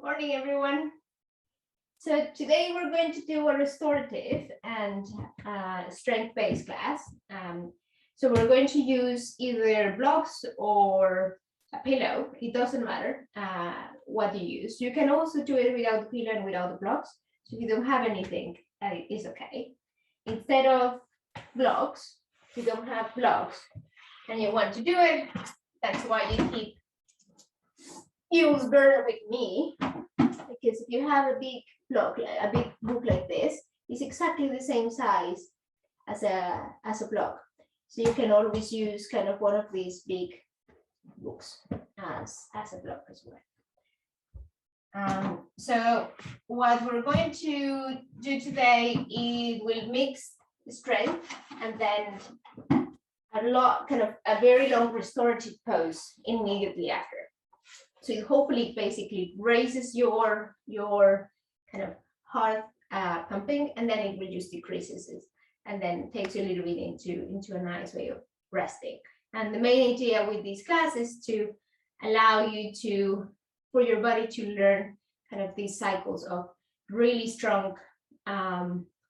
Morning, everyone. So today we're going to do a restorative and strength-based class. So we're going to use either blocks or a pillow. It doesn't matter what you use. You can also do it without the pillow and without the blocks. So if you don't have anything, it's okay. Instead of blocks, if you don't have blocks and you want to do it, that's why you bear with me, because if you have a big block, a big book like this, it's exactly the same size as a block. So you can always use kind of one of these big books as a block as well. So what we're going to do today is we'll mix strength and then a very long restorative pose immediately after. So it hopefully basically raises your kind of heart pumping, and then it will just decreases it, and then takes you a little bit into a nice way of resting. And the main idea with these classes is to allow you for your body to learn kind of these cycles of really strong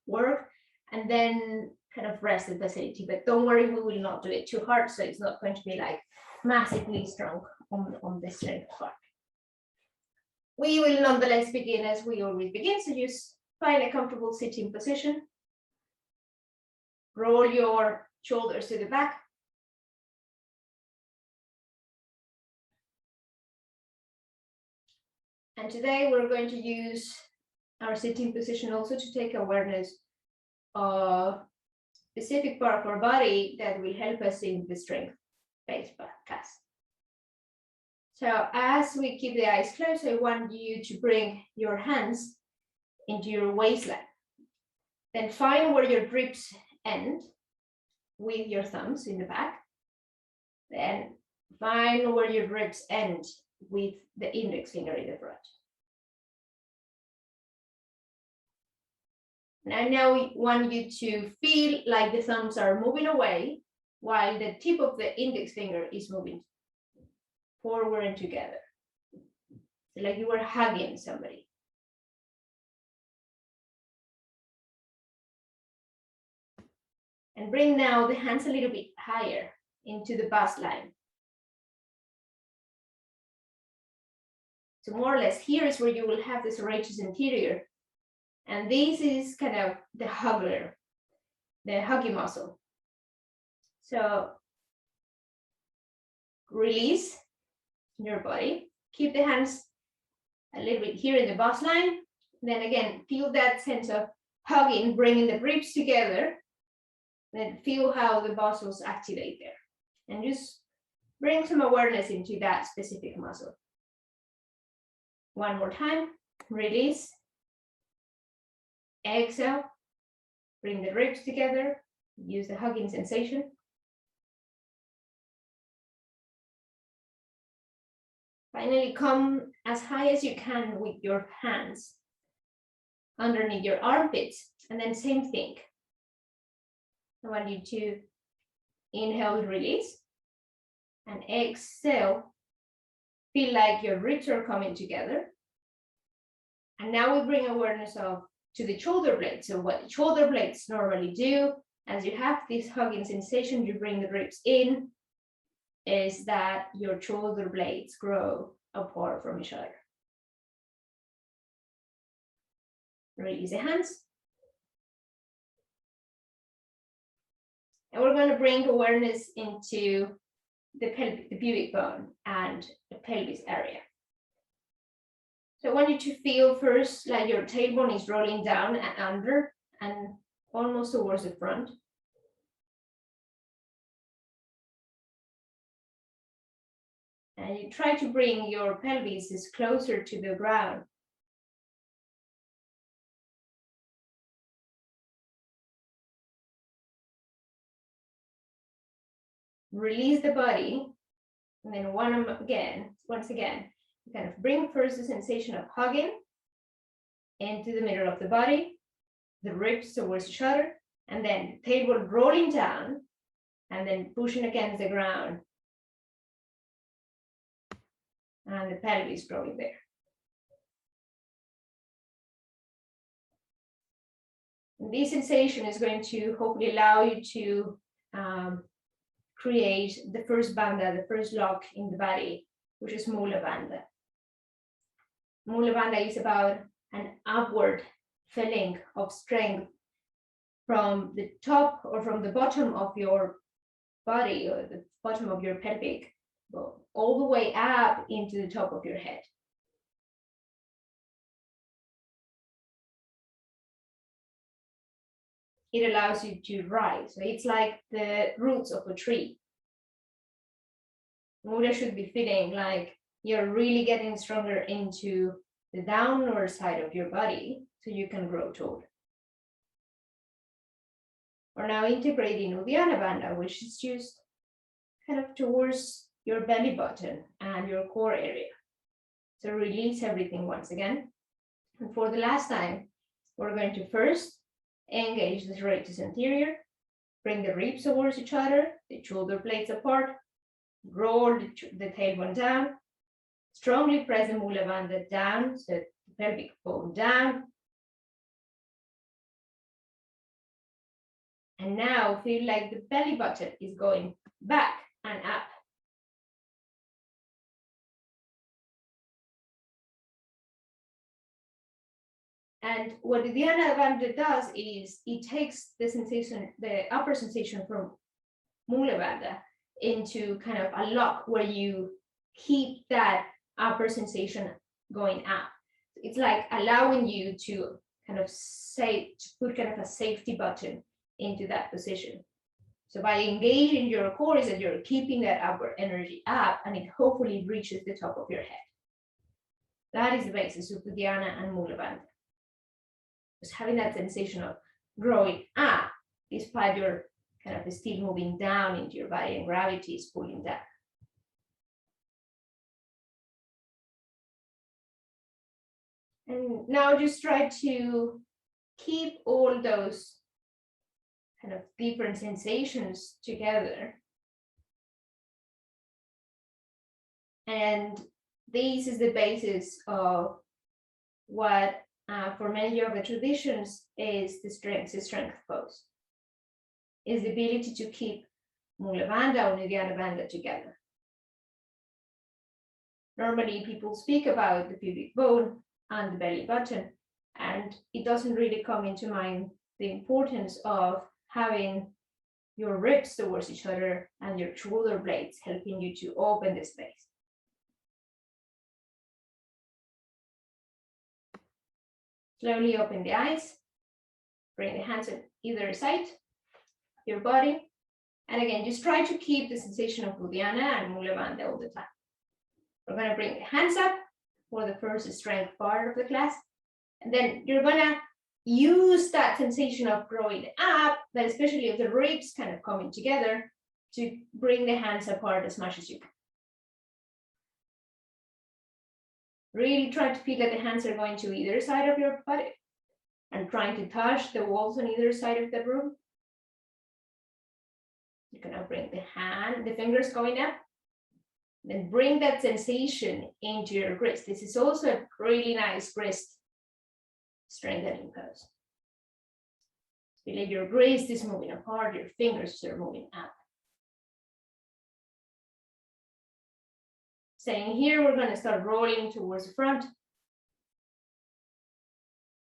work and then kind of rest and facility. But don't worry, we will not do it too hard, so it's not going to be like massively strong on the strength part. We will nonetheless begin as we always begin. So just find a comfortable sitting position. Roll your shoulders to the back. And today we're going to use our sitting position also to take awareness of specific part of our body that will help us in the strength-based class. So as we keep the eyes closed, I want you to bring your hands into your waistline. Then find where your ribs end with your thumbs in the back. Then find where your ribs end with the index finger in the front. And now we want you to feel like the thumbs are moving away while the tip of the index finger is moving forward and together. So like you were hugging somebody. And bring now the hands a little bit higher into the bust line. So more or less here is where you will have the serratus anterior. And this is kind of the hugger, the huggy muscle. So release your body. Keep the hands a little bit here in the bust line. Then again, feel that sense of hugging, bringing the ribs together. Then feel how the muscles activate there. And just bring some awareness into that specific muscle. One more time, release. Exhale, bring the ribs together, use the hugging sensation. Finally, come as high as you can with your hands underneath your armpits, and then same thing. I want you to inhale, release, and exhale, feel like your ribs are coming together. And now we bring awareness to the shoulder blades. So what the shoulder blades normally do, as you have this hugging sensation, you bring the ribs in, is that your shoulder blades grow apart from each other. Release the hands. And we're going to bring awareness into the pubic bone and the pelvis area. So I want you to feel first like your tailbone is rolling down and under and almost towards the front. And you try to bring your pelvis as closer to the ground. Release the body, and then once again, you kind of bring first the sensation of hugging into the middle of the body, the ribs towards each other, and then the tailbone rolling down, and then pushing against the ground. And the pelvis growing there. This sensation is going to hopefully allow you to create the first bandha, the first lock in the body, which is Mula Bandha. Mula Bandha is about an upward feeling of strength from the top or from the bottom of your body or the bottom of your pelvic bone, all the way up into the top of your head. It allows you to rise. So it's like the roots of a tree. Mula should be feeling like you're really getting stronger into the downward side of your body so you can grow taller. We're now integrating Uddiyana Bandha, which is just kind of towards your belly button and your core area. So release everything once again. And for the last time, we're going to first engage the serratus anterior, bring the ribs towards each other, the shoulder blades apart, roll the tailbone down, strongly press the Mula Bandha down, so the pelvic bone down. And now feel like the belly button is going back and up. And what the Uddiyana Bandha does is it takes the sensation, the upper sensation from Mula Bandha into kind of a lock where you keep that upper sensation going up. It's like allowing you to kind of put kind of a safety button into that position. So by engaging your core is that you're keeping that upper energy up and it hopefully reaches the top of your head. That is the basis of Uddiyana and Mula Bandha. Just having that sensation of growing up despite you're kind of still moving down into your body and gravity is pulling down. And now just try to keep all those kind of different sensations together. And this is the basis of what for many yoga traditions is the strength pose. Is the ability to keep Mula Bandha and Uddiyana Bandha together. Normally people speak about the pubic bone and the belly button, and it doesn't really come into mind the importance of having your ribs towards each other and your shoulder blades helping you to open the space. Slowly open the eyes, bring the hands on either side of your body. And again, just try to keep the sensation of Uddiyana and Mula Bandha all the time. We're going to bring the hands up for the first strength part of the class. And then you're going to use that sensation of growing up, but especially of the ribs kind of coming together, to bring the hands apart as much as you can. Really try to feel that the hands are going to either side of your body and trying to touch the walls on either side of the room. You're going to bring the fingers going up. Then bring that sensation into your wrist. This is also a really nice wrist strengthening pose. Feel like your wrist is moving apart, your fingers are moving up. Staying here, we're going to start rolling towards the front.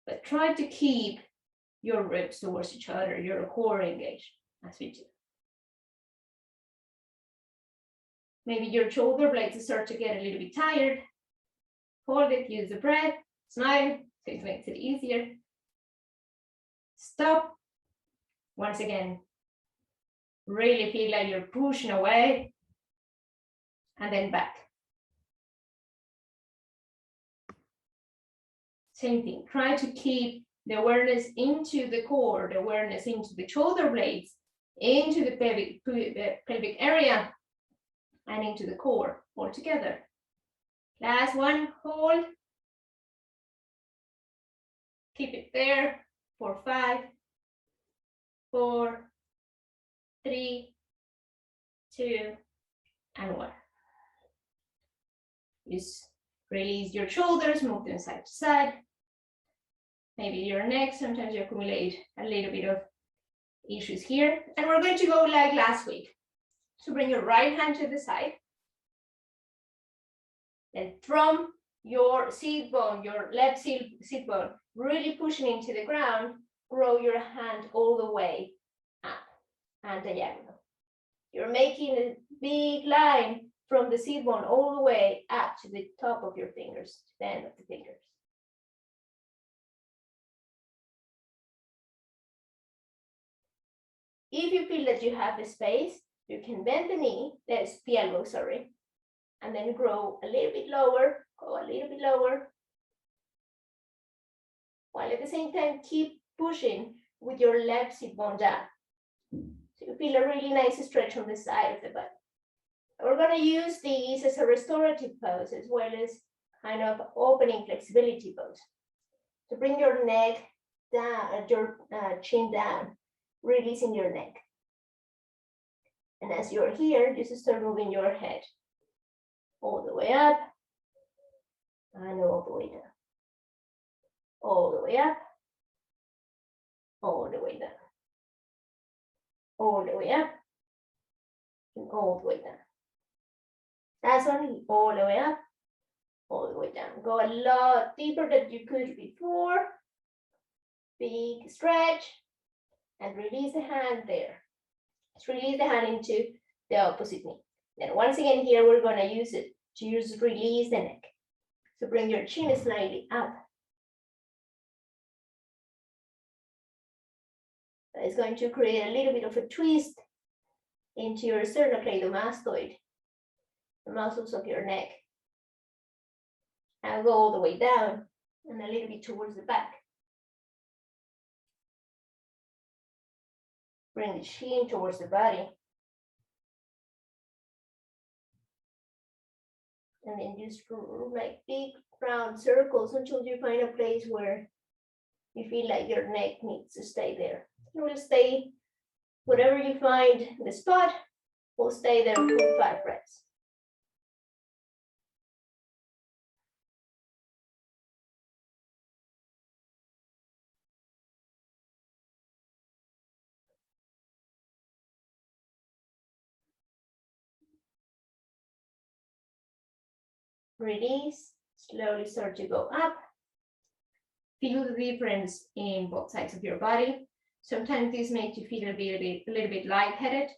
But try to keep your ribs towards each other, your core engaged as we do. Maybe your shoulder blades start to get a little bit tired. Hold it, use the breath, smile, so it makes it easier. Stop. Once again, really feel like you're pushing away and then back. Same thing, try to keep the awareness into the core, the awareness into the shoulder blades, into the pelvic area, and into the core all together. Last one, hold. Keep it there for 5, 4, 3, 2, and 1. Just release your shoulders, move them side to side. maybe your neck, sometimes you accumulate a little bit of issues here. And we're going to go like last week. So bring your right hand to the side. And from your seat bone, your left seat bone, really pushing into the ground, grow your hand all the way up and diagonal. You're making a big line from the seat bone all the way up to the top of your fingers, to the end of the fingers. If you feel that you have the space, you can bend the elbow, sorry, and then grow a little bit lower, go a little bit lower, while at the same time keep pushing with your left sit bone down. So you feel a really nice stretch on the side of the butt. We're going to use these as a restorative pose as well as kind of opening flexibility pose. So bring your neck down, your chin down, releasing your neck. And as you're here, just start moving your head all the way up and all the way down. All the way up, all the way down. All the way up, and all the way down. That's only all the way up, all the way down. Go a lot deeper than you could before. Big stretch, and release the hand there. Just release the hand into the opposite knee. Then once again here, we're gonna use it to just release the neck. So bring your chin slightly up. It's going to create a little bit of a twist into your sternocleidomastoid, the muscles of your neck. And go all the way down and a little bit towards the back. Bring the chin towards the body. And then just like big round circles until you find a place where you feel like your neck needs to stay there. It will stay, whatever you find the spot, will stay there for 5 breaths. Release, slowly start to go up. Feel the difference in both sides of your body. Sometimes this makes you feel a little bit lightheaded.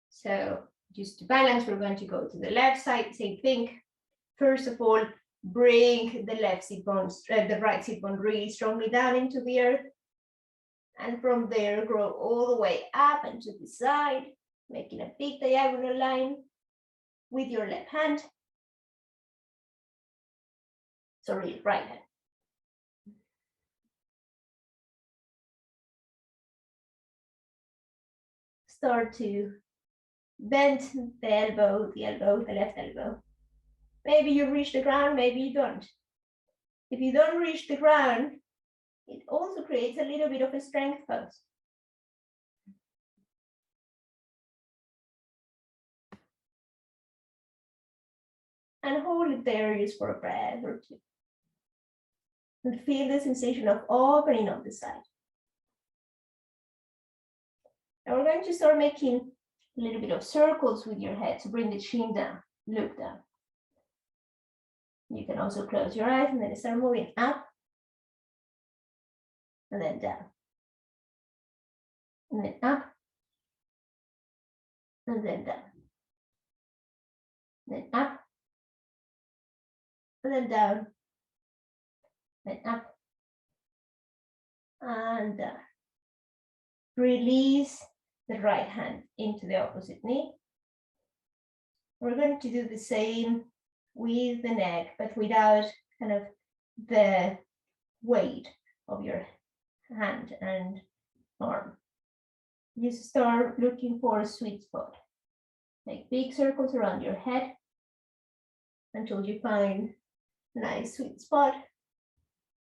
So just to balance, we're going to go to the left side, same thing. First of all, bring the left sit bone, the right sit bone really strongly down into the earth. And from there, grow all the way up and to the side, making a big diagonal line with your left hand. Sorry, right hand. Start to bend the elbow, the left elbow. Maybe you reach the ground, maybe you don't. If you don't reach the ground, it also creates a little bit of a strength pose. And hold it there just for a breath or two. And feel the sensation of opening up the side. And we're going to start making a little bit of circles with your head to bring the chin down, look down. You can also close your eyes and then start moving up and then down. And then up and then down. Then up and then down. Then up and down. Release the right hand into the opposite knee. We're going to do the same with the neck, but without kind of the weight of your hand and arm. You start looking for a sweet spot. Make big circles around your head until you find a nice sweet spot.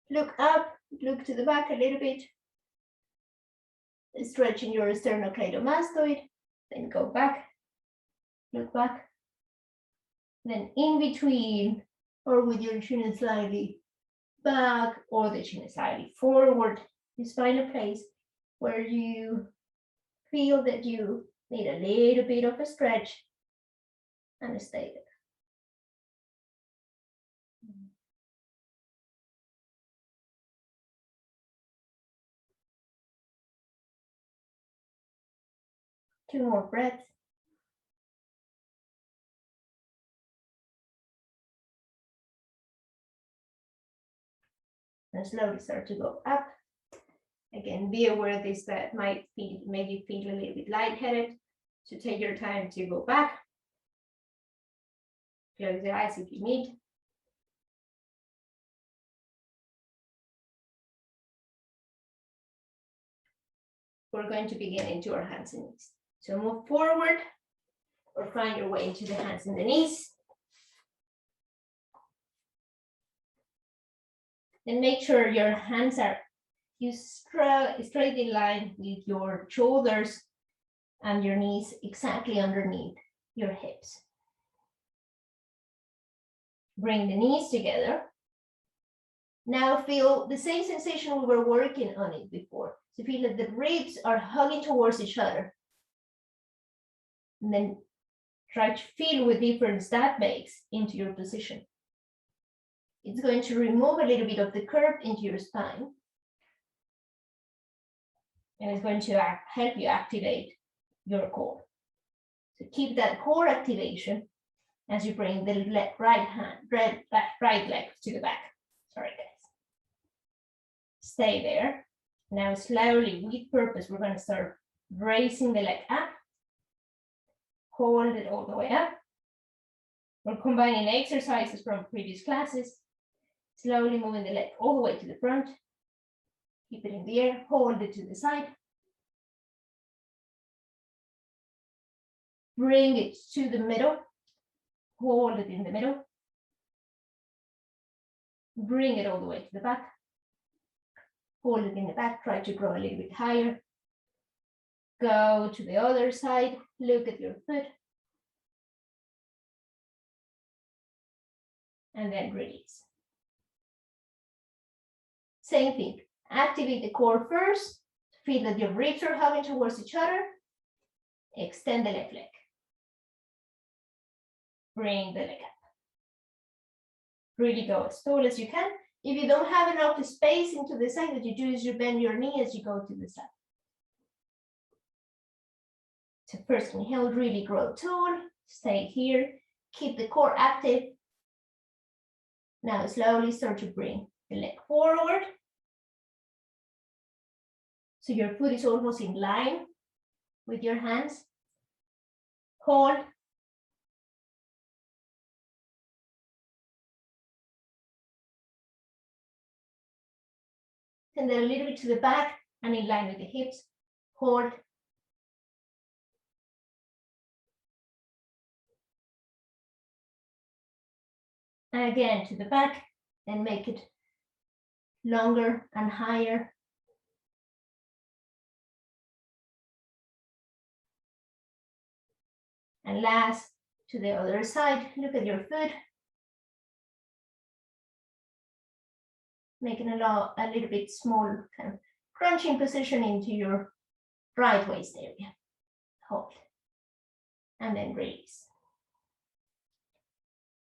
Look up, look to the back a little bit. Stretching your sternocleidomastoid, then go back, look back, then in between or with your chin slightly back or the chin slightly forward. Just find a place where you feel that you need a little bit of a stretch and stay there. Two more breaths. And slowly start to go up. Again, be aware of this, that might make you feel a little bit lightheaded. So take your time to go back. Close the eyes if you need. We're going to begin into our hands and knees. So move forward or find your way into the hands and the knees. Then make sure your hands are straight in line with your shoulders and your knees exactly underneath your hips. Bring the knees together. Now feel the same sensation we were working on it before. So feel that the ribs are hugging towards each other. And then try to feel what difference that makes into your position. It's going to remove a little bit of the curve into your spine. And it's going to help you activate your core. So keep that core activation as you bring the right leg to the back. Sorry, guys. Stay there. Now slowly, with purpose, we're going to start raising the leg up. Hold it all the way up. We're combining exercises from previous classes. Slowly moving the leg all the way to the front. Keep it in the air, hold it to the side. Bring it to the middle. Hold it in the middle. Bring it all the way to the back. Hold it in the back, try to grow a little bit higher. Go to the other side, look at your foot. And then release. Same thing, activate the core first. Feel that your ribs are hugging towards each other. Extend the left leg. Bring the leg up. Really go as tall as you can. If you don't have enough space into the side, what you do is you bend your knee as you go to the side. So first inhale, really grow tall. Stay here. Keep the core active. Now slowly start to bring the leg forward. So your foot is almost in line with your hands. Hold. And then a little bit to the back and in line with the hips. Hold. And again to the back and make it longer and higher. And last, to the other side, look at your foot. Making a little bit small kind of crunching position into your right waist area. Hold. And then release.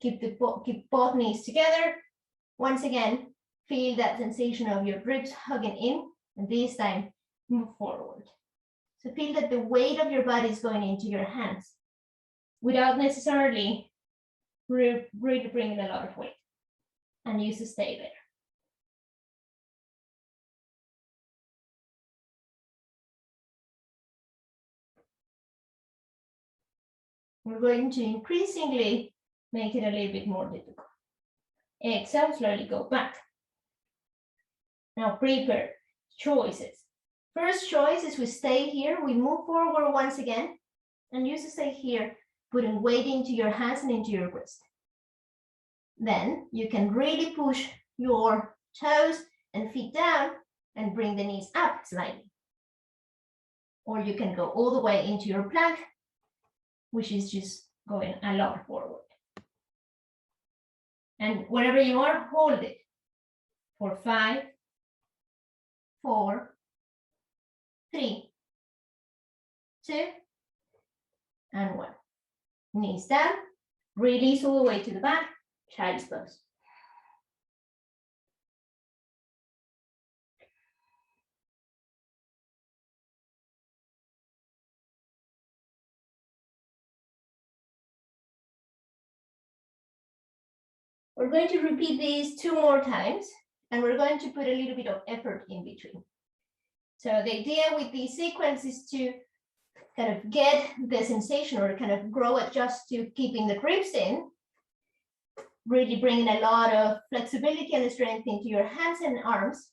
Keep both knees together. Once again, feel that sensation of your ribs hugging in, and this time move forward. So feel that the weight of your body is going into your hands without necessarily really bringing a lot of weight. And you just stay there. We're going to increasingly make it a little bit more difficult. Exhale, slowly go back. Now prepare choices. First choice is we stay here, we move forward once again, and you just stay here, putting weight into your hands and into your wrist. Then you can really push your toes and feet down and bring the knees up slightly. Or you can go all the way into your plank, which is just going a lot forward. And wherever you are, hold it for 5, 4, 3, 2, and 1. Knees down, release all the way to the back, child's pose. We're going to repeat these 2 more times, and we're going to put a little bit of effort in between. So the idea with these sequence is to kind of get the sensation or kind of grow adjust to keeping the ribs in, really bringing a lot of flexibility and strength into your hands and arms,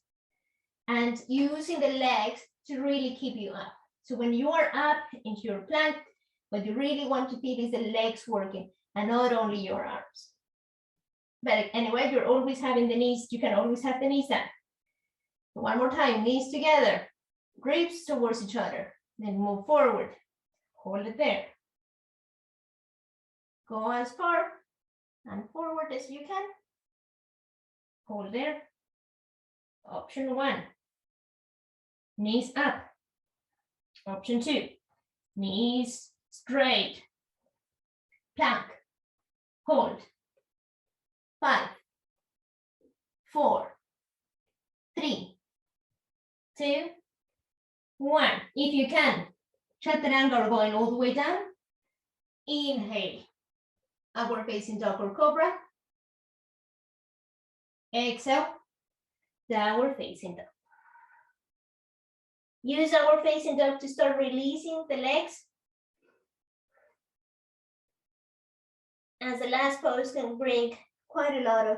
and using the legs to really keep you up. So when you are up into your plank, what you really want to feel is the legs working and not only your arms. But anyway, you're always having the knees, you can always have the knees down. One more time, knees together, ribs towards each other, then move forward, hold it there. Go as far and forward as you can, hold there. Option 1, knees up. Option 2, knees straight, plank, hold. 5, 4, 3, 2, 1. If you can, chaturanga going all the way down. Inhale, upward facing dog or cobra. Exhale, downward facing dog. Use downward facing dog to start releasing the legs. As the last pose can bring quite a lot of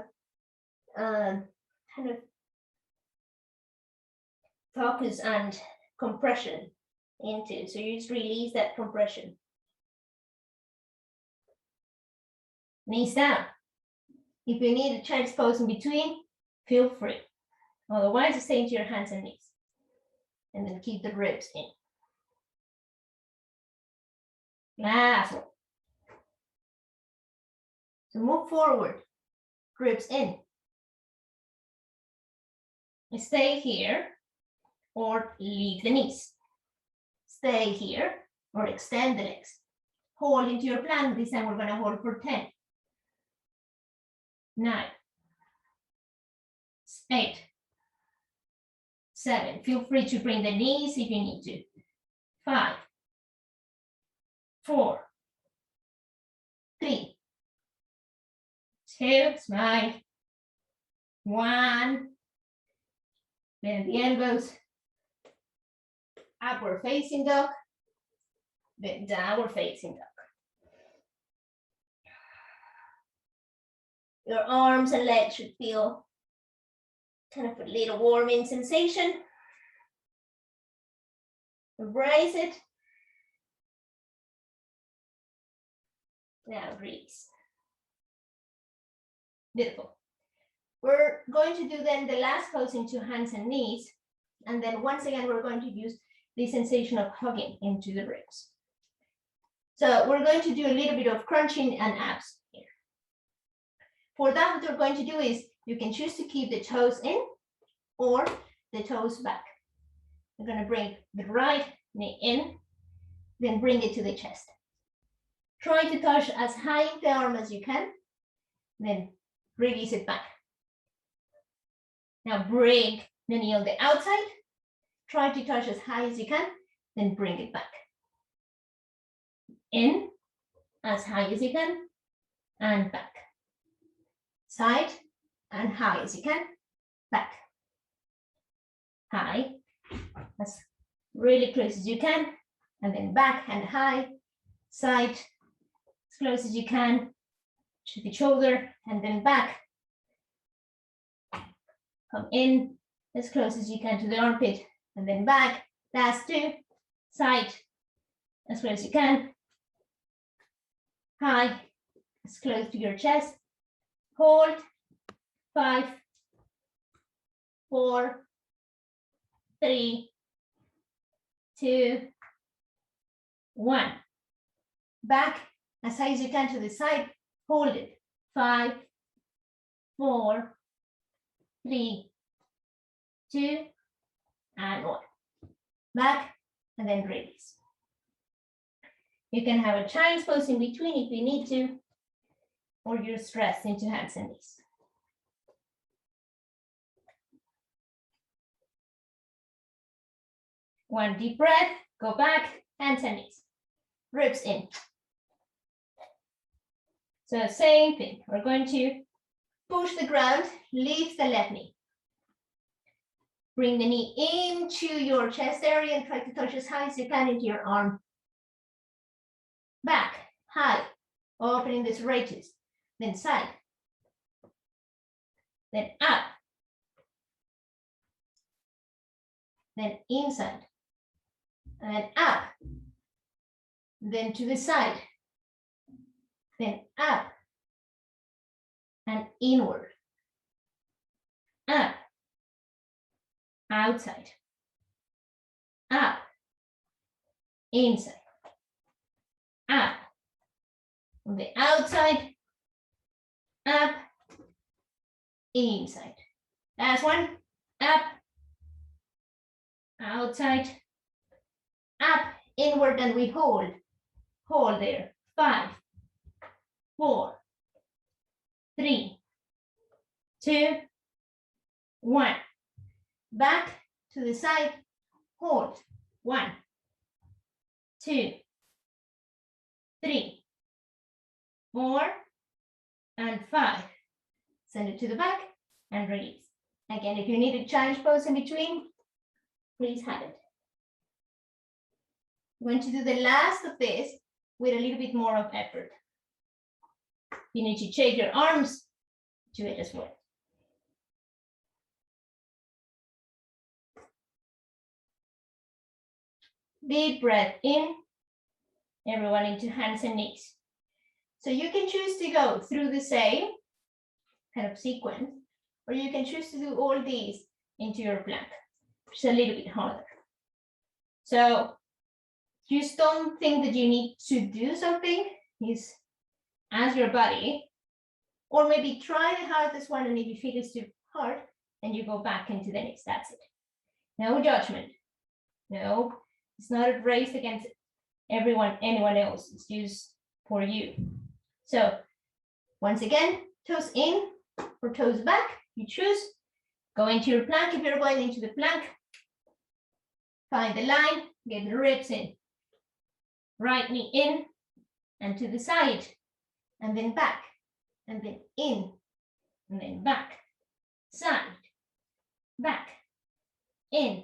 kind of focus and compression into, so you just release that compression. Knees down. If you need a child's pose in between, feel free. Otherwise, stay into your hands and knees. And then keep the ribs in. Last one. So move forward, ribs in. Stay here or leave the knees. Stay here or extend the legs. Hold into your plank. This time we're going to hold for 10, 9, 8, 7. Feel free to bring the knees if you need to. 5, 4, 3, 2, smile. 1. Bend the elbows. Upward facing dog. Then downward facing dog. Your arms and legs should feel kind of a little warming sensation. Embrace it. Now release. Beautiful. We're going to do then the last pose into hands and knees. And then once again, we're going to use the sensation of hugging into the ribs. So we're going to do a little bit of crunching and abs here. For that, what we're going to do is you can choose to keep the toes in or the toes back. We're going to bring the right knee in, then bring it to the chest. Try to touch as high the arm as you can, then release it back. Now bring the knee on the outside. Try to touch as high as you can, then bring it back. In, as high as you can, and back. Side, and high as you can, back. High, as really close as you can, and then back and high. Side, as close as you can to the shoulder, and then back. Come in as close as you can to the armpit, and then back. Last 2. Side, as close as you can. High, as close to your chest. Hold. 5, 4, 3, 2, 1. Back as high as you can to the side. Hold it. 5, 4, 3, 2, and 1. Back, and then release. You can have a child's pose in between if you need to, or just rest into hands and knees. One deep breath, go back, hands and knees. Ribs in. So same thing, we're going to push the ground, lift the left knee. Bring the knee into your chest area and try to touch as high as you can into your arm. Back, high, opening the serratus, then side, then up, then inside, and up, then to the side, then up, and inward, up, outside, up, inside, up, on the outside, up, inside. Last one, up, outside, up, inward, and we hold there. 5, 4, 3, 2, 1. Back to the side, hold. 1, 2, 3, 4, and 5. Send it to the back and release. Again, if you need a child's pose in between, please have it. I'm going to do the last of this with a little bit more of effort. You need to shake your arms to it as well. Deep breath in, everyone into hands and knees. So you can choose to go through the same kind of sequence, or you can choose to do all these into your plank, which is a little bit harder. So just don't think that you need to do something. Just ask your body, or maybe try the hardest one, and if you feel it's too hard, then you go back into the next. That's it. No judgment. No, it's not a race against anyone else. It's just for you. So once again, toes in or toes back, you choose. Go into your plank if you're going into the plank. Find the line, get the ribs in. Right knee in and to the side, and then back, and then in, and then back, side, back, in,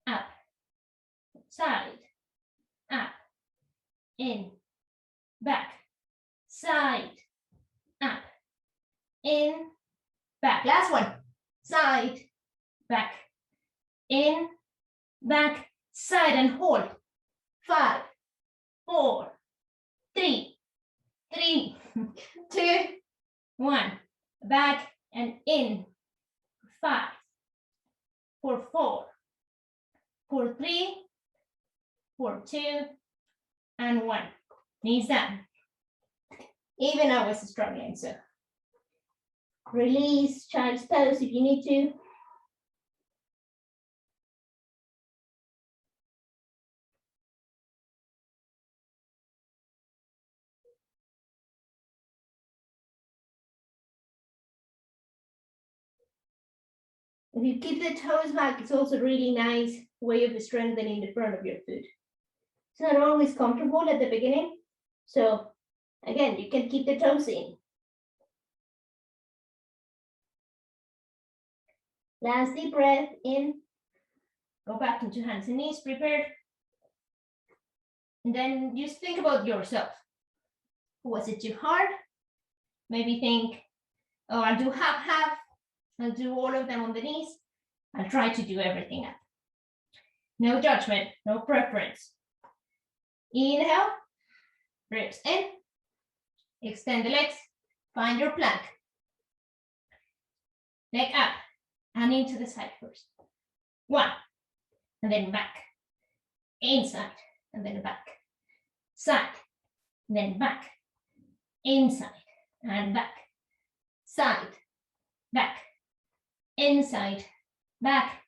up, side, up, in, back, side, up, in, back. Last one, side, back, in, back, side, and hold. 5, 4, 3, 2, 1. Back and in. 5, 4, 4, 3, 4, 2, and 1. Knees down. Even I was struggling, so release child's pose if you need to. If you keep the toes back, it's also a really nice way of strengthening the front of your foot. It's not always comfortable at the beginning. So again, you can keep the toes in. Last deep breath in. Go back into hands and knees, prepared. And then just think about yourself. Was it too hard? Maybe think, oh, I'll do half. I'll do all of them on the knees. I'll try to do everything up. No judgment, no preference. Inhale, ribs in. Extend the legs, find your plank. Leg up and into the side first. 1, and then back. Inside, and then back. Side, then back. Inside, and back. Side, back. Inside, back,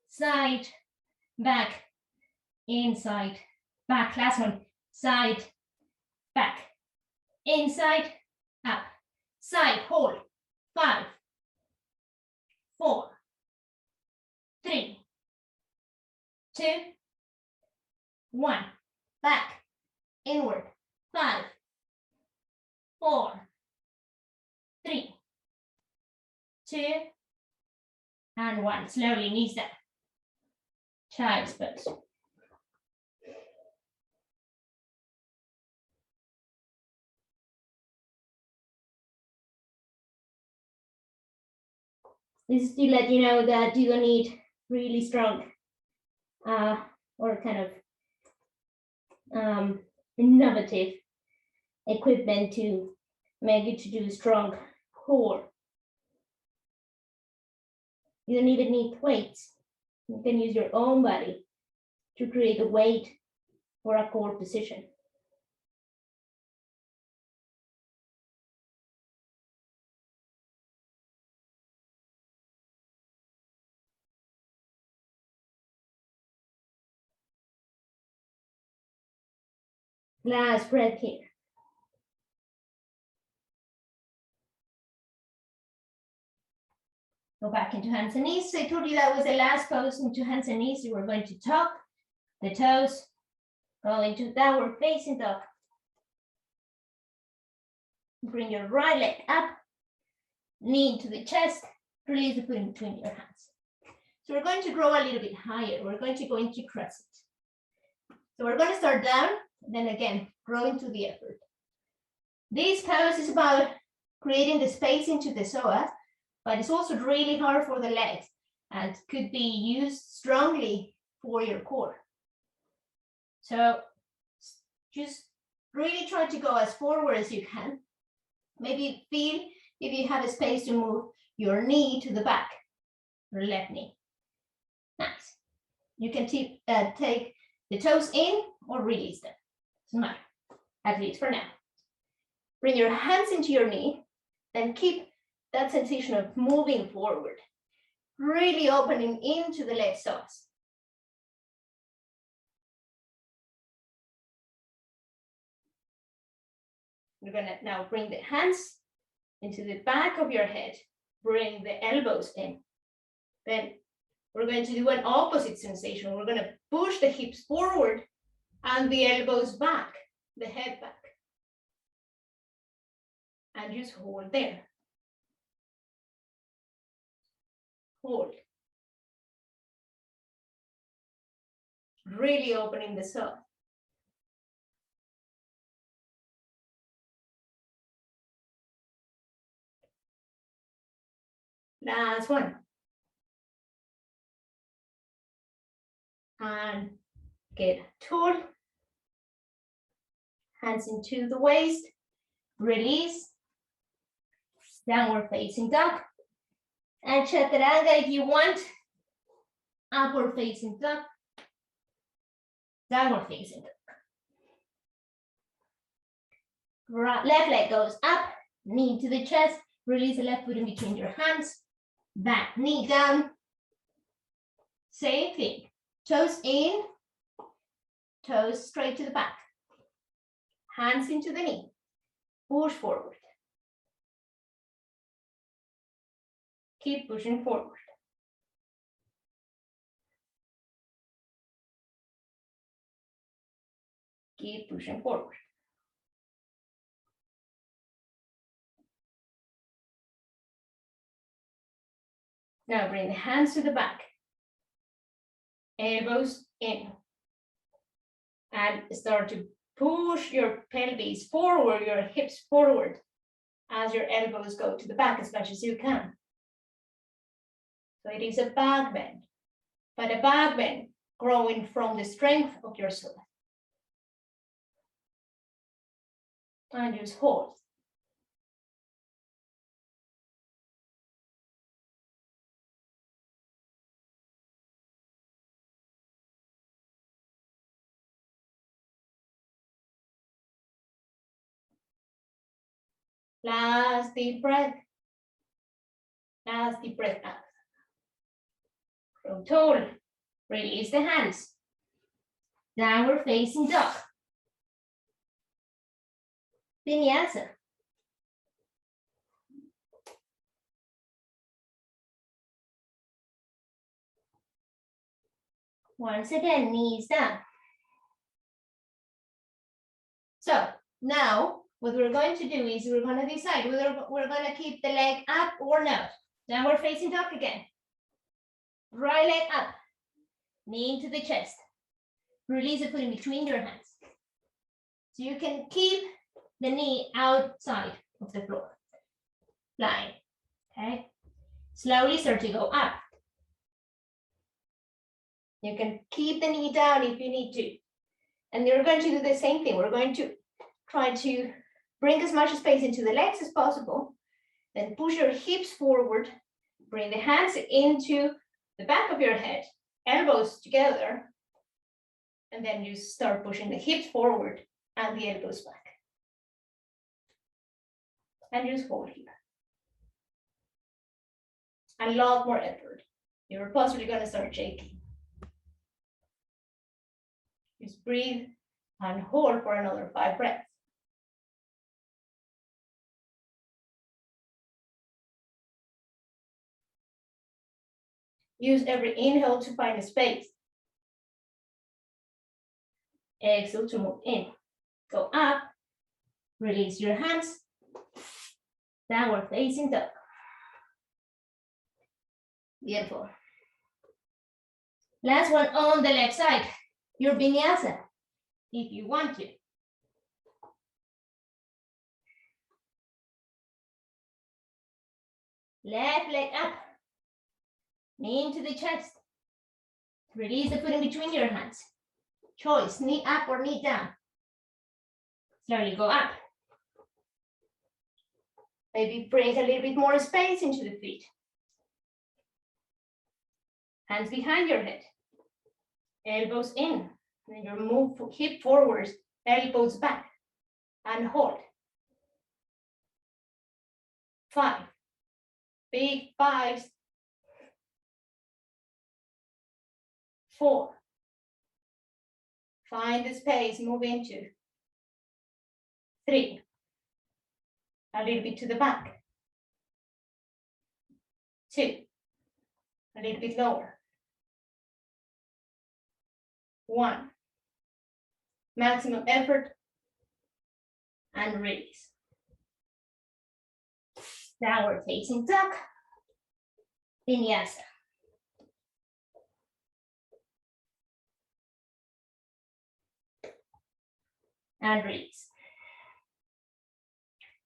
side, back, inside, back. Last one, side, back, inside, up, side, hold. 5, 4, 3, 2, 1. Back, inward. 5, 4, 3, 2, and 1. Slowly, knees down. Child's pose. This is to let you know that you don't need really strong or kind of innovative equipment to make it to do strong core. You don't even need weights. You can use your own body to create a weight for a core position. Last breath here. Go back into hands and knees. So I told you that was the last pose into hands and knees. You were going to tuck the toes, go into downward facing dog. Bring your right leg up, knee to the chest, release the foot in between your hands. So we're going to grow a little bit higher. We're going to go into crescent. So we're going to start down, then again, grow into the effort. This pose is about creating the space into the psoas, but it's also really hard for the legs and could be used strongly for your core. So just really try to go as forward as you can. Maybe feel if you have a space to move your knee to the back, your left knee. Nice. You can take the toes in or release them. Doesn't matter, at least for now. Bring your hands into your knee, then keep that sensation of moving forward, really opening into the leg psoas. You're gonna now bring the hands into the back of your head, bring the elbows in. Then we're going to do an opposite sensation. We're gonna push the hips forward and the elbows back, the head back. And just hold there. Hold. Really opening the psoas. Last one. And get tall. Hands into the waist. Release. Downward facing dog. And chaturanga if you want. Upward facing dog. Downward facing dog. Left leg goes up, knee to the chest. Release the left foot in between your hands. Back, knee down. Same thing. Toes in, toes straight to the back. Hands into the knee. Push forward. Keep pushing forward. Keep pushing forward. Now bring the hands to the back. Elbows in. And start to push your pelvis forward, your hips forward as your elbows go to the back as much as you can. So it is a back bend, but a back bend growing from the strength of your psoas. And just hold. Last deep breath. Last deep breath out. Go tall. Release the hands. Downward facing dog. Vinyasa. Once again, knees down. So now what we're going to do is we're going to decide whether we're going to keep the leg up or not. Downward facing dog again. Right leg up. Knee into the chest. Release the foot in between your hands. So you can keep the knee outside of the floor. Lying. Okay. Slowly start to go up. You can keep the knee down if you need to. And you're going to do the same thing. We're going to try to bring as much space into the legs as possible. Then push your hips forward. Bring the hands into the back of your head. Elbows together. And then you start pushing the hips forward and the elbows back. And just hold here. A lot more effort. You're possibly going to start shaking. Just breathe and hold for another 5 breaths. Use every inhale to find a space. Exhale to move in. Go up. Release your hands. Downward facing dog. Beautiful. Last one on the left side. Your vinyasa, if you want to. Left leg up. Knee into the chest. Release the foot in between your hands. Choice, knee up or knee down. Slowly go up. Maybe bring a little bit more space into the feet. Hands behind your head. Elbows in. Then you move hip forwards, elbows back. And hold. 5. Big 5s. 4. Find the space, move into. 3. A little bit to the back. 2. A little bit lower. 1. Maximum effort and release. Downward facing dog. Vinyasa. And release.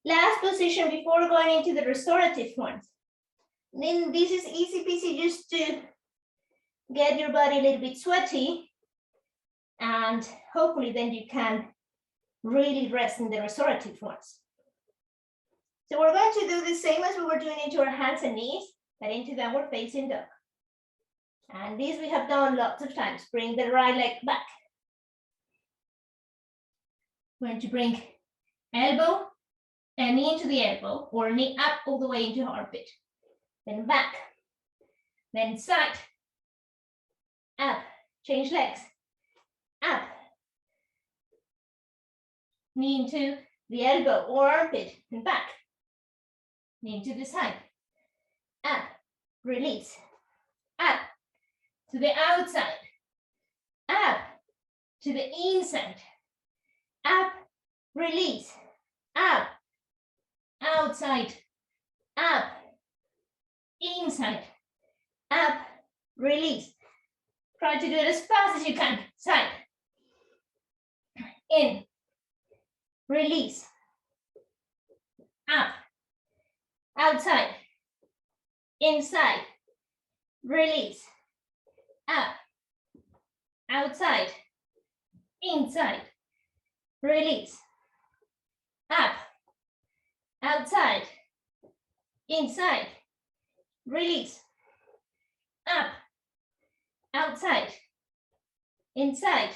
Last position before going into the restorative ones. Then this is easy peasy just to get your body a little bit sweaty. And hopefully then you can really rest in the restorative ones. So we're going to do the same as we were doing into our hands and knees, but into downward facing dog. And this we have done lots of times. Bring the right leg back. We're going to bring elbow and knee into the elbow, or knee up all the way into armpit. Then back, then side, up, change legs, up, knee into the elbow or armpit, and back, knee into the side, up, release, up, to the outside, up, to the inside, up, release, up, outside, up, inside, up, release. Try to do it as fast as you can. Side, in, release, up, outside, inside, release, up, outside, inside, release, up, outside, inside, release, up, outside, inside,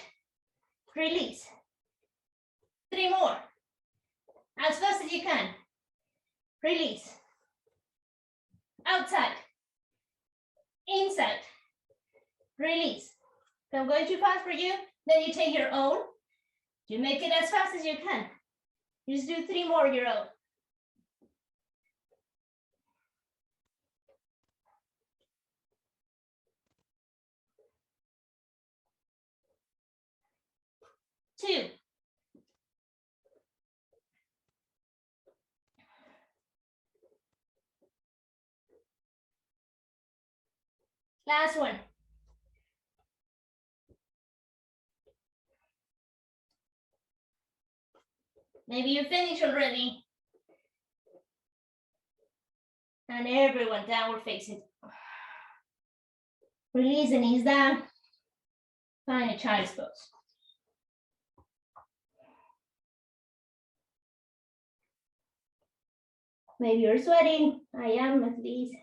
release. 3 more, as fast as you can, release, outside, inside, release. If I'm going too fast for you, then you take your own. You make it as fast as you can. Just do 3 more your own. Two. Last one. Maybe you finished already. And everyone downward facing. Release the knees down. Find a child's pose. Maybe you're sweating. I am at least.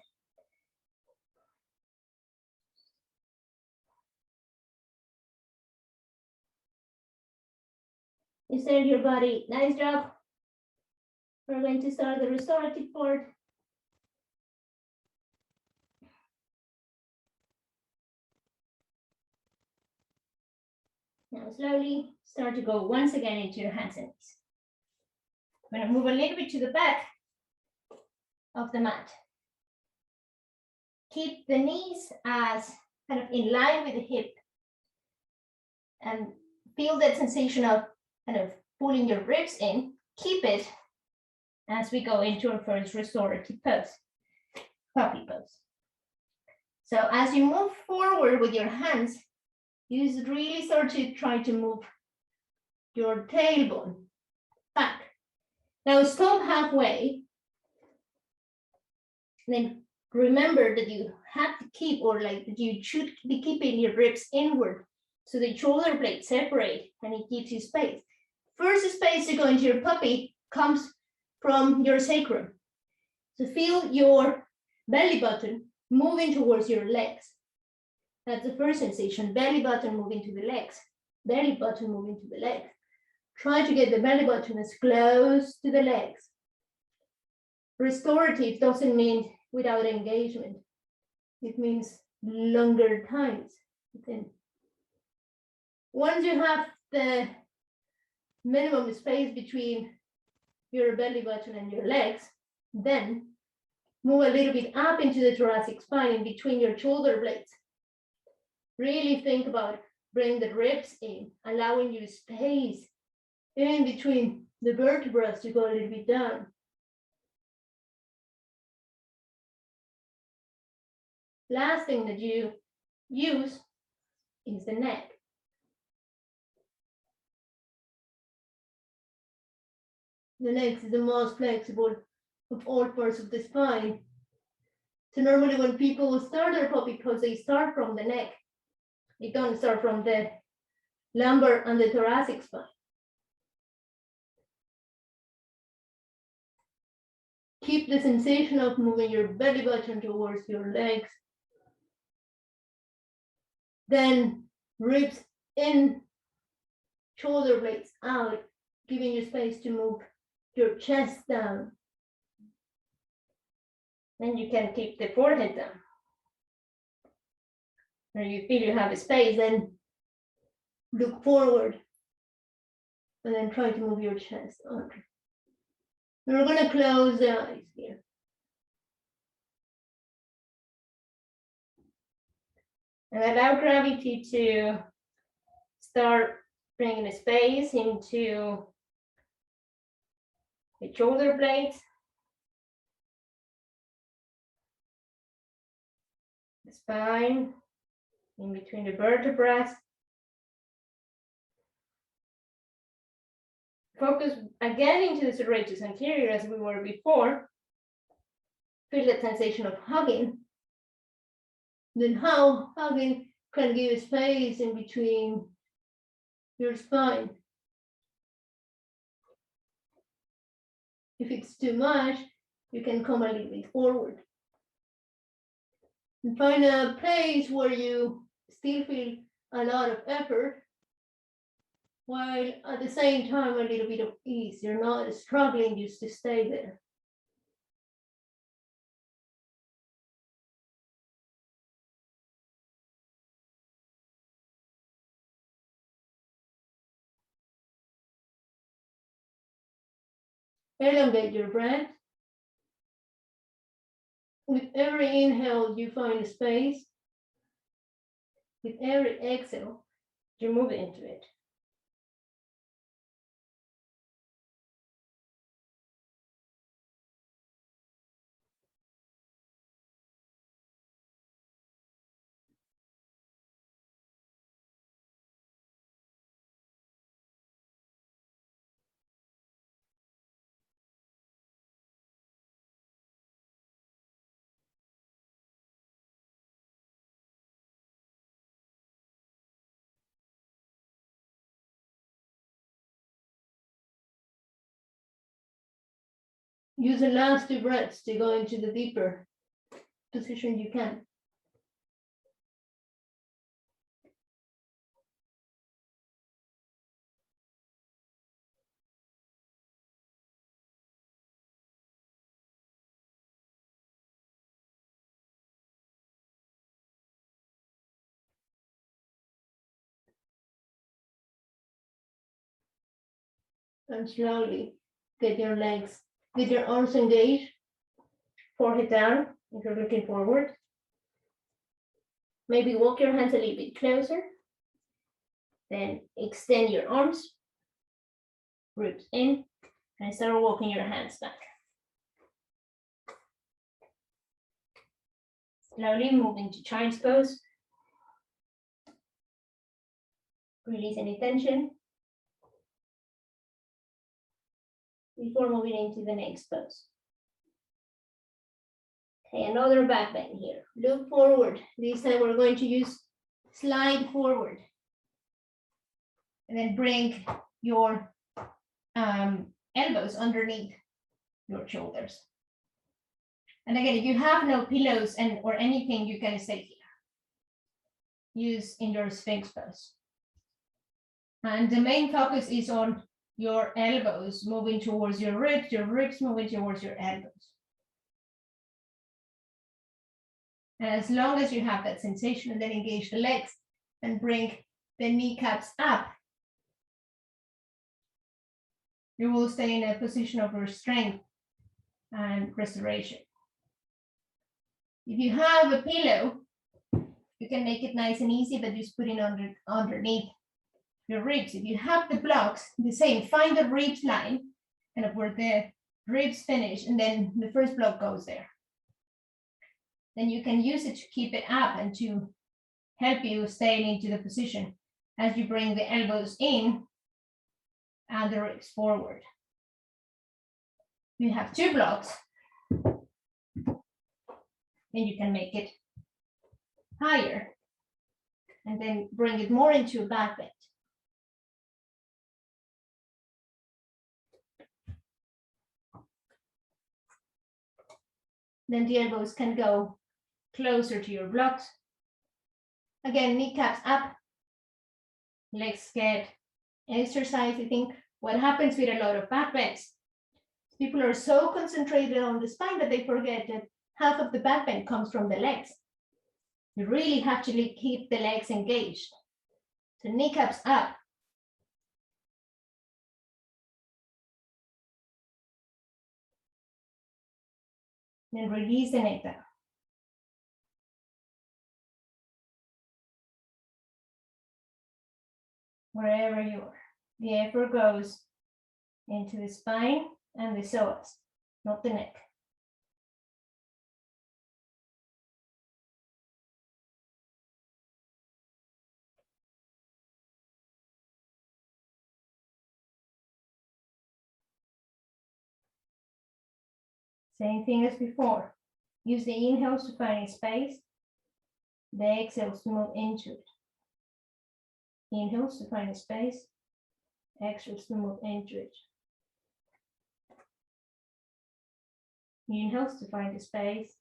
You said your body. Nice job. We're going to start the restorative part. Now slowly start to go once again into your hands and knees. I'm going to move a little bit to the back of the mat. Keep the knees as kind of in line with the hip and feel that sensation of kind of pulling your ribs in. Keep it as we go into our first restorative pose, puppy pose. So as you move forward with your hands, you just really start to try to move your tailbone back. Now stop halfway. Then remember that you have to keep, or like that you should be keeping your ribs inward so the shoulder blades separate and it gives you space. First space to go into your puppy comes from your sacrum. So feel your belly button moving towards your legs. That's the first sensation, belly button moving to the legs, belly button moving to the legs. Try to get the belly button as close to the legs. Restorative doesn't mean without engagement. It means longer times. Once you have the minimum space between your belly button and your legs, then move a little bit up into the thoracic spine in between your shoulder blades. Really think about bring the ribs in, allowing you space in between the vertebrae to go a little bit down. Last thing that you use is the neck. The neck is the most flexible of all parts of the spine. So normally when people start their puppy pose, they start from the neck. They don't start from the lumbar and the thoracic spine. Keep the sensation of moving your belly button towards your legs. Then ribs in, shoulder blades out, giving you space to move your chest down. Then you can keep the forehead down. When you feel you have a space, then look forward and then try to move your chest under. We're going to close the eyes here. And allow gravity to start bringing a space into the shoulder blades, the spine, in between the vertebrae. Focus again into the serratus anterior as we were before. Feel that sensation of hugging. Then how hugging can give space in between your spine. If it's too much, you can come a little bit forward. And find a place where you still feel a lot of effort, while at the same time a little bit of ease. You're not struggling just to stay there. Elongate your breath. With every inhale, you find a space. With every exhale, you move into it. Use the last 2 breaths to go into the deeper position you can. And slowly get your legs, get your arms engaged, forehead down if you're looking forward. Maybe walk your hands a little bit closer. Then extend your arms, ribs in, and start walking your hands back. Slowly move into child's pose. Release any tension before moving into the next pose. Okay, another back bend here. Look forward. This time we're going to use slide forward. And then bring your elbows underneath your shoulders. And again, if you have no pillows or anything, you can stay here. Use in your Sphinx pose. And the main focus is on your elbows moving towards your ribs moving towards your elbows. And as long as you have that sensation, and then engage the legs and bring the kneecaps up, you will stay in a position of restraint and restoration. If you have a pillow, you can make it nice and easy, but just put it underneath your ribs. If you have the blocks, the same, find the ribs line, kind of where the ribs finish, and then the first block goes there. Then you can use it to keep it up and to help you stay into the position as you bring the elbows in and the ribs forward. You have 2 blocks, then you can make it higher and then bring it more into a back bend. Then the elbows can go closer to your blocks. Again, kneecaps up, legs get exercise. I think what happens with a lot of back bends, people are so concentrated on the spine that they forget that half of the back bend comes from the legs. You really have to keep the legs engaged. So kneecaps up. Then release the neck down. Wherever you are. The effort goes into the spine and the psoas, not the neck. Same thing as before. Use the inhales to find a space, the exhales to move into it. Inhales to find a space, exhales to move into it. Inhales to find a space,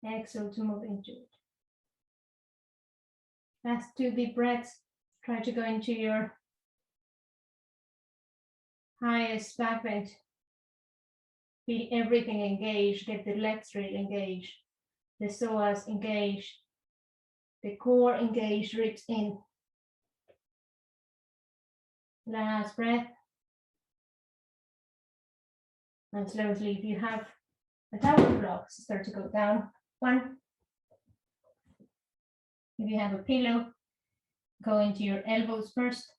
exhale to move into it. Last 2 deep breaths. Try to go into your highest back bend. Feel everything engaged, get the legs really engaged, the psoas engaged, the core engaged, ribs in. Last breath. And slowly, if you have the tower blocks, start to go down. 1. If you have a pillow, go into your elbows first.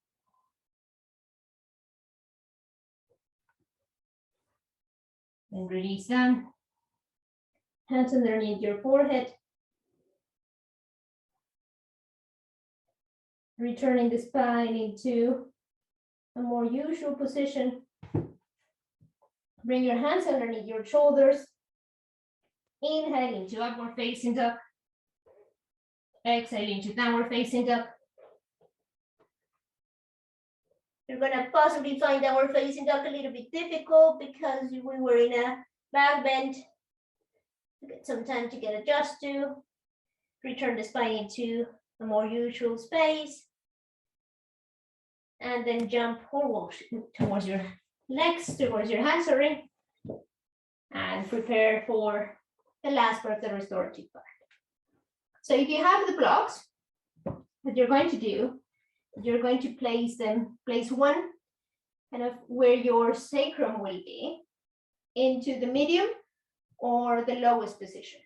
Then release down. Hands underneath your forehead. Returning the spine into a more usual position. Bring your hands underneath your shoulders. Inhale into upward facing dog. Exhale into downward facing dog. You're gonna possibly find downward facing dog a little bit difficult because we were in a back bend. Get some time to get adjusted to. Return the spine into a more usual space. And then jump forward towards your legs, towards your hands, sorry. And prepare for the last part of the restorative part. So if you have the blocks, what you're going to do, you're going to place one kind of where your sacrum will be into the medium or the lowest position.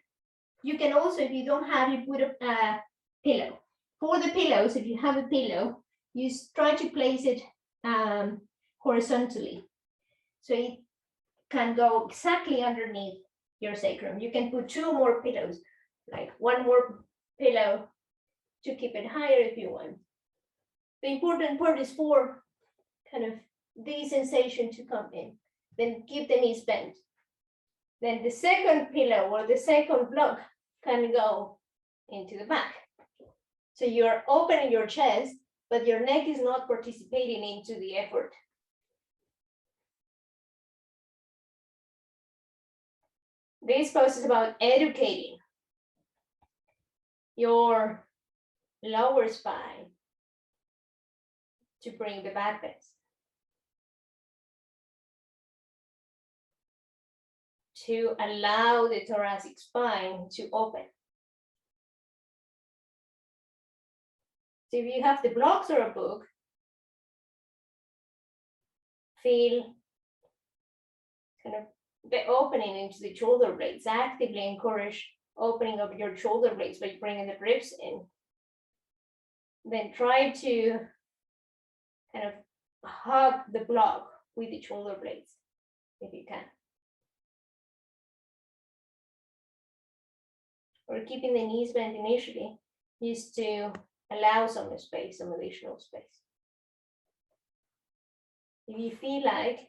You can also, if you don't have, you put a pillow. For the pillows, if you have a pillow, you try to place it horizontally. So it can go exactly underneath your sacrum. You can put 2 more pillows, like 1 more pillow to keep it higher if you want. The important part is for kind of the sensation to come in. Then keep the knees bent. Then the second pillow or the second block can go into the back. So you're opening your chest, but your neck is not participating into the effort. This pose is about educating your lower spine to bring the back bend. To allow the thoracic spine to open. So if you have the blocks or a book, feel kind of the opening into the shoulder blades. Actively encourage opening of your shoulder blades by bringing the ribs in. Then try to kind of hug the block with the shoulder blades if you can. Or keeping the knees bent initially is to allow some space, some additional space. If you feel like,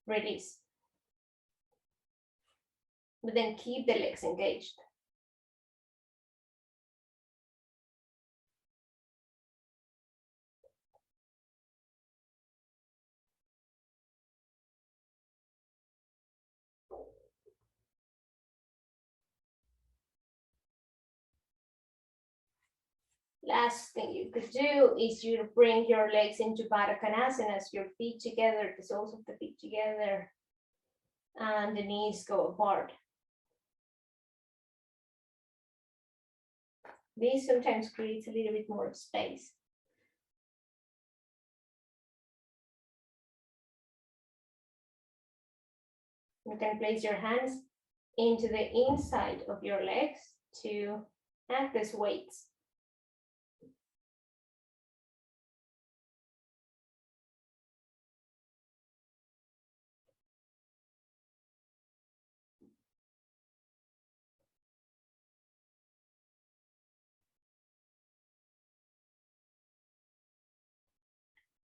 release. But then keep the legs engaged. Last thing you could do is you bring your legs into Badakanasana, your feet together, the soles of the feet together, and the knees go apart. This sometimes creates a little bit more space. You can place your hands into the inside of your legs to act as weights.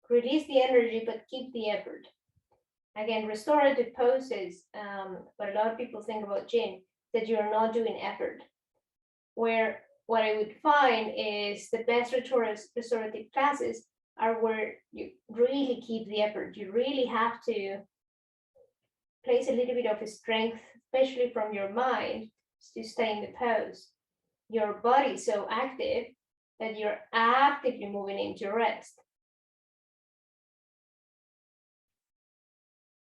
Release the energy, but keep the effort. Again, restorative poses, what a lot of people think about gym, that you're not doing effort. Where what I would find is the best restorative classes are where you really keep the effort. You really have to place a little bit of strength, especially from your mind, to stay in the pose. Your body is so active that you're actively moving into rest.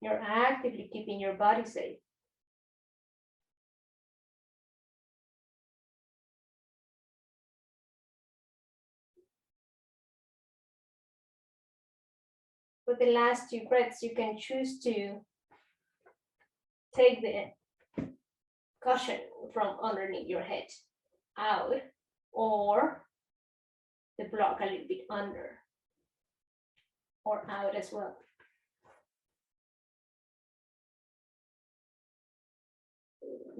You're actively keeping your body safe. For the last 2 breaths, you can choose to take the cushion from underneath your head out, or the block a little bit under or out as well.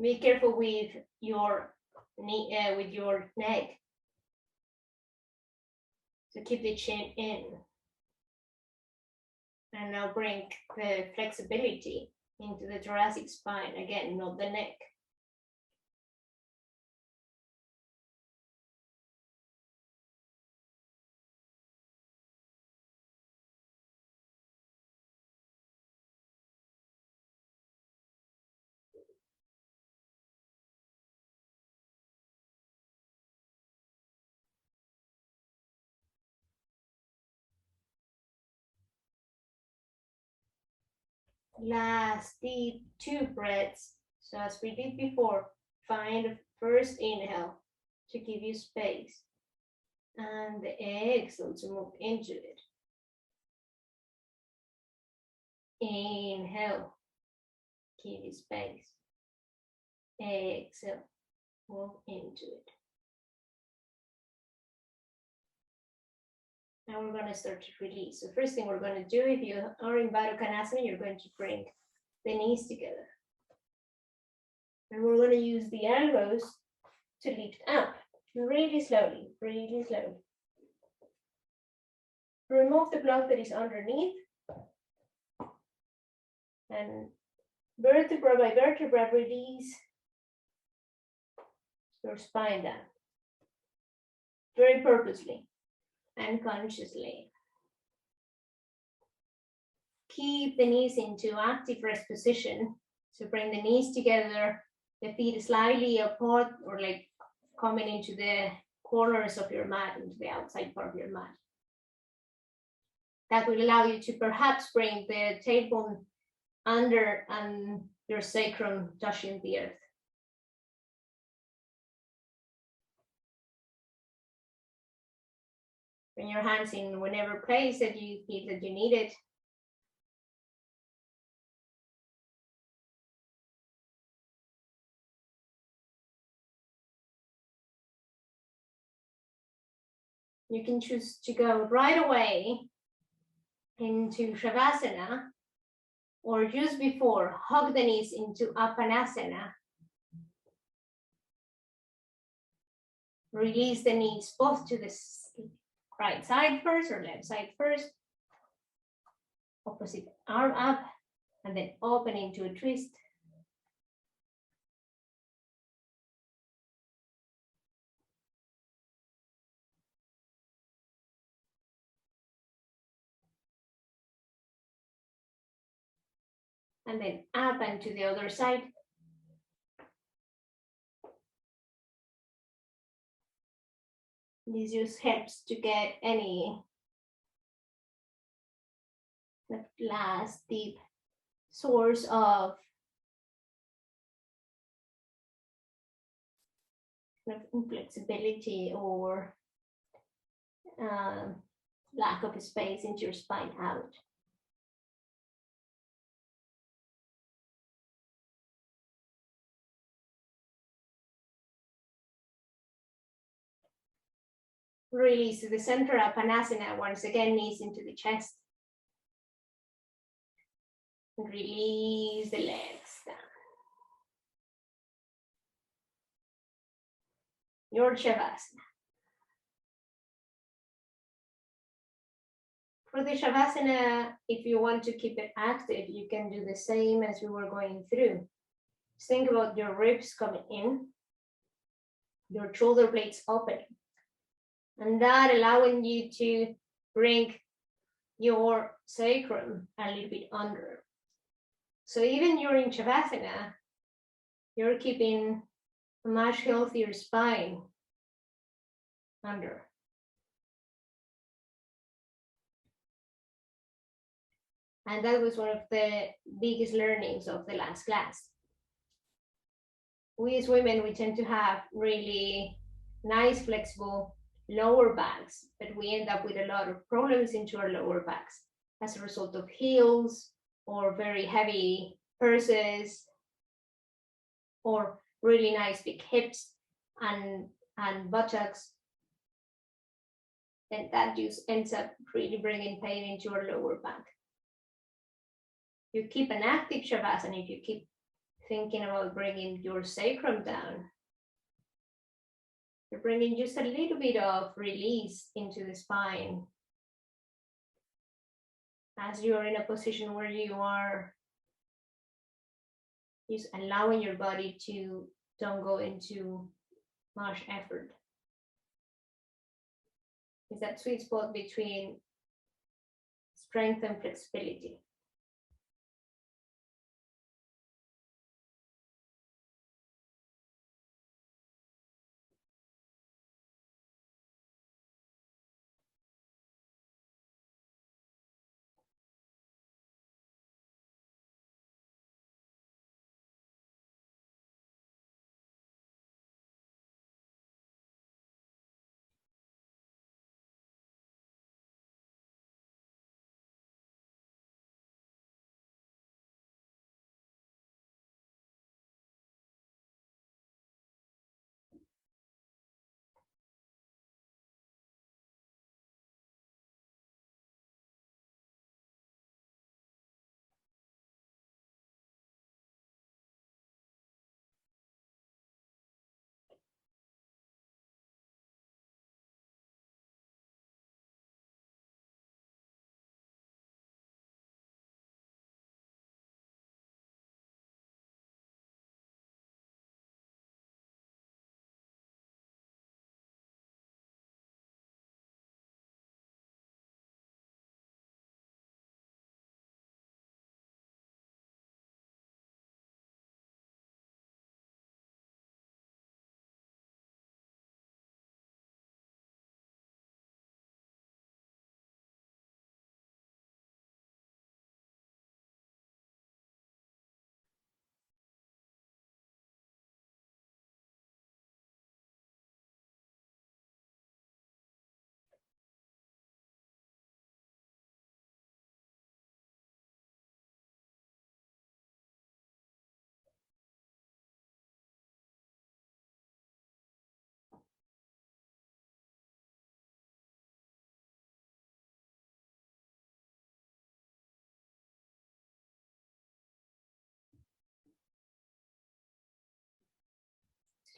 Be careful with your knee, with your neck. So keep the chin in. And now bring the flexibility into the thoracic spine. Again, not the neck. Last deep 2 breaths. So as we did before, find the first inhale to give you space, and the exhale to move into it. Inhale, give you space. Exhale, move into it. Now we're going to start to release. So first thing we're going to do, if you are in Badakanasana, you're going to bring the knees together. And we're going to use the elbows to lift up really slowly, really slowly. Remove the block that is underneath. And vertebra by vertebra, release your spine down. Very purposely and consciously. Keep the knees into active rest position. So bring the knees together, the feet slightly apart or like coming into the corners of your mat, into the outside part of your mat. That will allow you to perhaps bring the tailbone under and your sacrum touching the earth. Bring your hands in whatever place that you feel that you need it. You can choose to go right away into Shavasana, or just before, hug the knees into Apanasana. Release the knees both to the right side first or left side first. Opposite arm up, and then open into a twist. And then up and to the other side. This just helps to get any last deep source of inflexibility or lack of space into your spine out. Release to the center of Apanasana. Once again, knees into the chest. Release the legs down. Your Shavasana. For the Shavasana, if you want to keep it active, you can do the same as we were going through. Just think about your ribs coming in, your shoulder blades opening, and that allowing you to bring your sacrum a little bit under. So even you're in Shavasana, you're keeping a much healthier spine under. And that was one of the biggest learnings of the last class. We as women, we tend to have really nice, flexible lower backs, but we end up with a lot of problems into our lower backs as a result of heels or very heavy purses or really nice big hips and buttocks, then that just ends up really bringing pain into your lower back. You keep an active shavasana if you keep thinking about bringing your sacrum down. You're bringing just a little bit of release into the spine as you're in a position where you are just allowing your body to don't go into much effort. It's that sweet spot between strength and flexibility.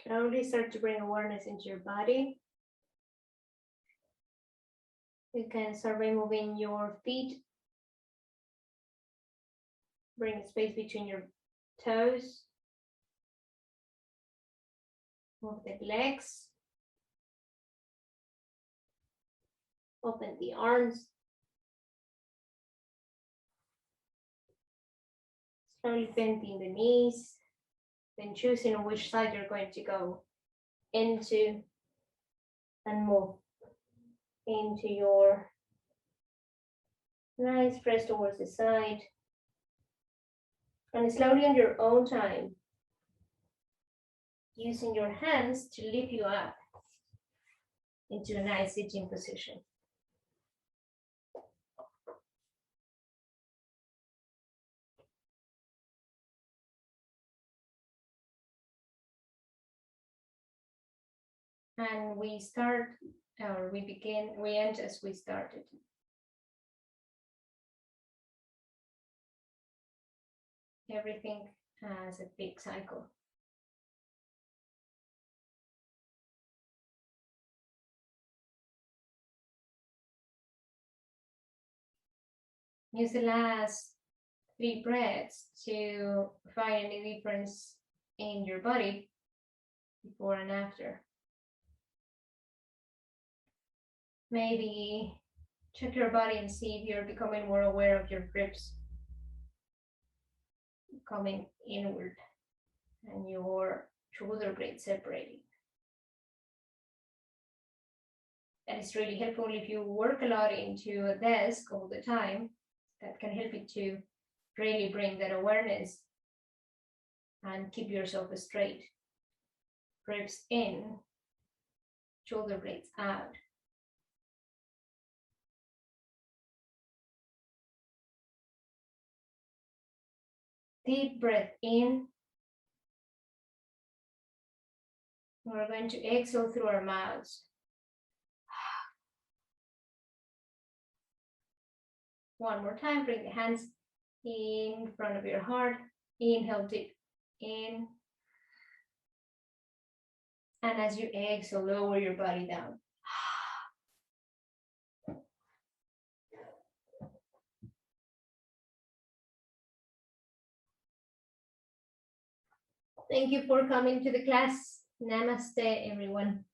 Slowly start to bring awareness into your body. You can start by moving your feet. Bring space between your toes. Move the legs. Open the arms. Slowly bending the knees. Then choosing which side you're going to go into and move into your nice press towards the side. And slowly on your own time, using your hands to lift you up into a nice sitting position. And we start, or we end as we started. Everything has a big cycle. Use the last 3 breaths to find any difference in your body before and after. Maybe check your body and see if you're becoming more aware of your ribs coming inward and your shoulder blades separating. That is really helpful if you work a lot into a desk all the time. That can help you to really bring that awareness and keep yourself straight. Ribs in, shoulder blades out. Deep breath in We're going to exhale through our mouths. One more time, bring the hands in front of your heart. Inhale deep in. And as you exhale, lower your body down. Thank you for coming to the class. Namaste, everyone.